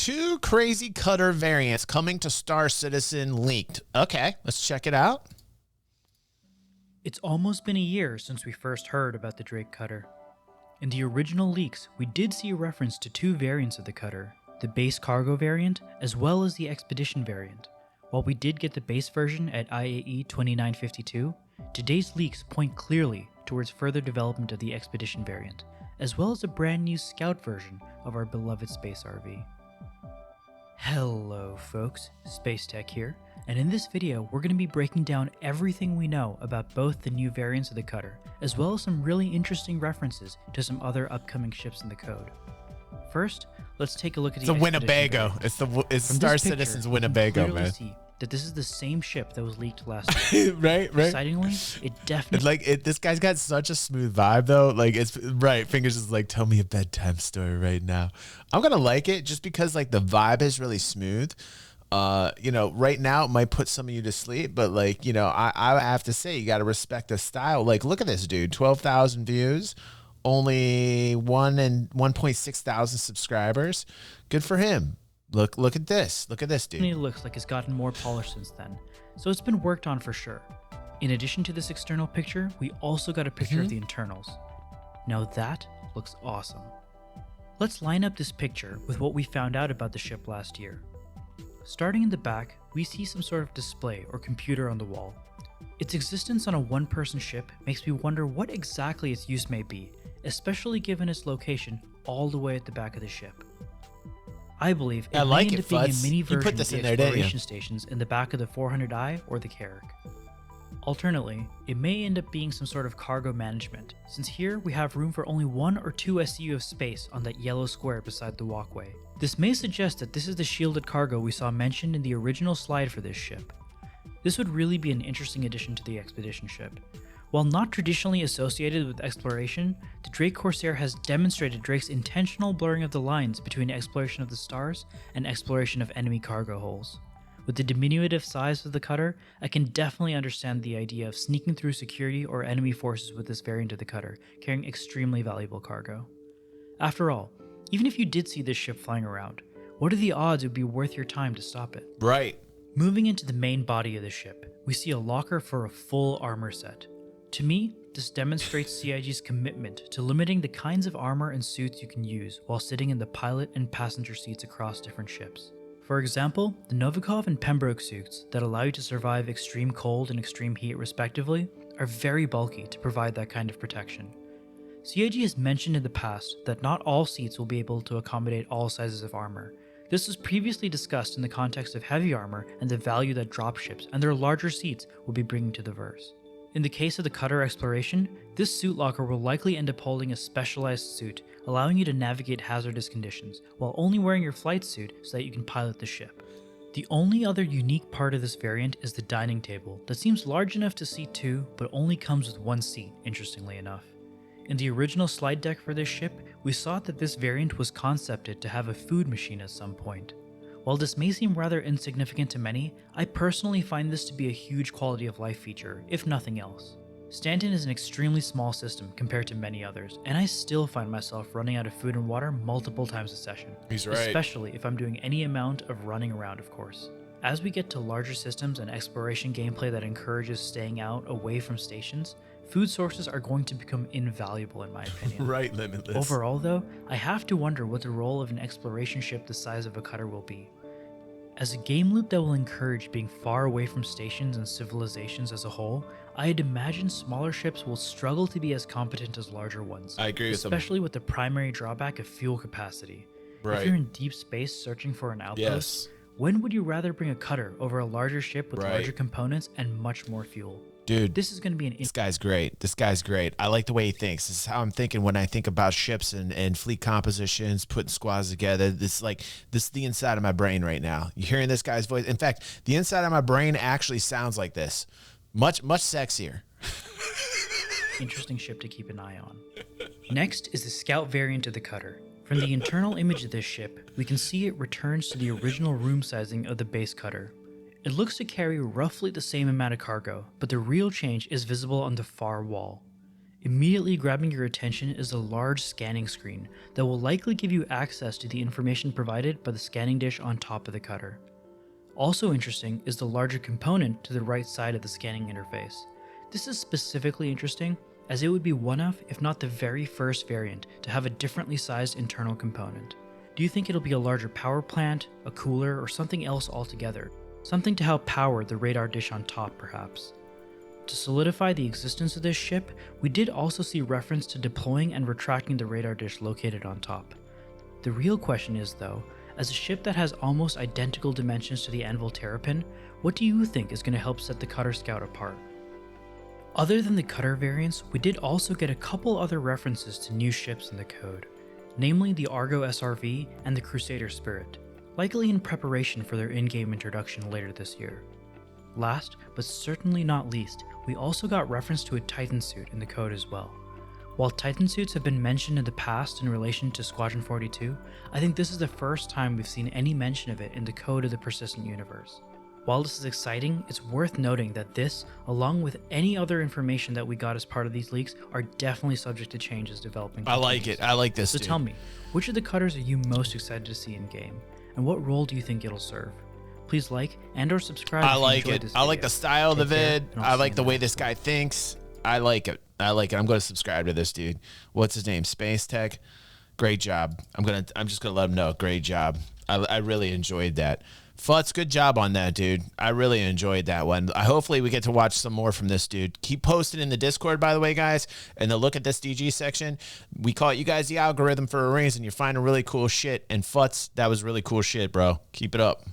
two crazy cutter variants coming to Star Citizen leaked. Okay, let's check it out. It's almost been a year since we first heard about the Drake cutter. In the original leaks, we did see a reference to two variants of the cutter, the base cargo variant as well as the expedition variant. While we did get the base version at IAE 2952, today's leaks point clearly towards further development of the expedition variant, as well as a brand new scout version of our beloved space RV. Hello folks, Space Tech here, and in this video we're going to be breaking down everything we know about both the new variants of the cutter, as well as some really interesting references to some other upcoming ships in the code. First, let's take a look at the Winnebago. It's Star Citizen's Winnebago, man. See that this is the same ship that was leaked last year. right. Excitingly, it definitely this guy's got such a smooth vibe though. Like it's right. Fingers is like, tell me a bedtime story right now. I'm gonna like it just because like the vibe is really smooth. Right now it might put some of you to sleep, but like, I have to say you got to respect the style. Like, look at this dude, 12,000 views, only 1.6 thousand subscribers. Good for him. Look at this. Look at this dude. It looks like it's gotten more polished since then, so it's been worked on for sure. In addition to this external picture, we also got a picture of the internals. Now that looks awesome. Let's line up this picture with what we found out about the ship last year. Starting in the back, we see some sort of display or computer on the wall. Its existence on a one-person ship makes me wonder what exactly its use may be, especially given its location all the way at the back of the ship. I believe it may end up being a mini version of the exploration stations in the back of the 400i or the Carrack. Alternately, it may end up being some sort of cargo management, since here we have room for only 1 or 2 SU of space on that yellow square beside the walkway. This may suggest that this is the shielded cargo we saw mentioned in the original slide for this ship. This would really be an interesting addition to the expedition ship. While not traditionally associated with exploration, the Drake Corsair has demonstrated Drake's intentional blurring of the lines between exploration of the stars and exploration of enemy cargo holes. With the diminutive size of the cutter, I can definitely understand the idea of sneaking through security or enemy forces with this variant of the cutter, carrying extremely valuable cargo. After all, even if you did see this ship flying around, what are the odds it would be worth your time to stop it? Right. Moving into the main body of the ship, we see a locker for a full armor set. To me, this demonstrates CIG's commitment to limiting the kinds of armor and suits you can use while sitting in the pilot and passenger seats across different ships. For example, the Novikov and Pembroke suits that allow you to survive extreme cold and extreme heat respectively are very bulky to provide that kind of protection. CIG has mentioned in the past that not all seats will be able to accommodate all sizes of armor. This was previously discussed in the context of heavy armor and the value that dropships and their larger seats will be bringing to the verse. In the case of the cutter exploration, this suit locker will likely end up holding a specialized suit, allowing you to navigate hazardous conditions, while only wearing your flight suit so that you can pilot the ship. The only other unique part of this variant is the dining table that seems large enough to seat 2, but only comes with 1 seat, interestingly enough. In the original slide deck for this ship, we saw that this variant was concepted to have a food machine at some point. While this may seem rather insignificant to many, I personally find this to be a huge quality of life feature, if nothing else. Stanton is an extremely small system compared to many others, and I still find myself running out of food and water multiple times a session. He's right. Especially if I'm doing any amount of running around, of course. As we get to larger systems and exploration gameplay that encourages staying out away from stations, food sources are going to become invaluable in my opinion. Right, limitless. Overall though, I have to wonder what the role of an exploration ship the size of a cutter will be. As a game loop that will encourage being far away from stations and civilizations as a whole, I'd imagine smaller ships will struggle to be as competent as larger ones. I agree with them. Especially with the primary drawback of fuel capacity. Right. If you're in deep space searching for an outpost, when would you rather bring a cutter over a larger ship with larger components and much more fuel? Dude, this is going to be this guy's great. This guy's great. I like the way he thinks. This is how I'm thinking when I think about ships and fleet compositions, putting squads together. This is the inside of my brain right now. You're hearing this guy's voice. In fact, the inside of my brain actually sounds like this. Much sexier. Interesting ship to keep an eye on. Next is the scout variant of the cutter. From the internal image of this ship, we can see it returns to the original room sizing of the base cutter. It looks to carry roughly the same amount of cargo, but the real change is visible on the far wall. Immediately grabbing your attention is a large scanning screen that will likely give you access to the information provided by the scanning dish on top of the cutter. Also interesting is the larger component to the right side of the scanning interface. This is specifically interesting as it would be one of, if not the very first variant, to have a differently sized internal component. Do you think it'll be a larger power plant, a cooler, or something else altogether? Something to help power the radar dish on top, perhaps? To solidify the existence of this ship, we did also see reference to deploying and retracting the radar dish located on top. The real question is, though, as a ship that has almost identical dimensions to the Anvil Terrapin, what do you think is going to help set the Cutter Scout apart? Other than the Cutter variants, we did also get a couple other references to new ships in the code, namely the Argo SRV and the Crusader Spirit, likely in preparation for their in-game introduction later this year. Last, but certainly not least, we also got reference to a Titan suit in the code as well. While Titan suits have been mentioned in the past in relation to Squadron 42, I think this is the first time we've seen any mention of it in the code of the Persistent Universe. While this is exciting, it's worth noting that this, along with any other information that we got as part of these leaks, are definitely subject to change as development continues. I like it. I like this, So dude. tell me, which of the cutters are you most excited to see in game, and what role do you think it'll serve? Please like and or subscribe if I you like enjoyed it. this I like video. the style of the Take care, vid. and I'll I see like you the in the way next this one. guy thinks. I like it. I like it. I'm going to subscribe to this dude. What's his name? Space Tech. Great job. I'm just gonna let him know. Great job. I really enjoyed that. Futz, good job on that, dude. I really enjoyed that one. Hopefully we get to watch some more from this dude. Keep posting in the Discord, by the way, guys. And the Look at This DG section. We call it you guys the algorithm for a reason. You're finding really cool shit. And Futz, that was really cool shit, bro. Keep it up.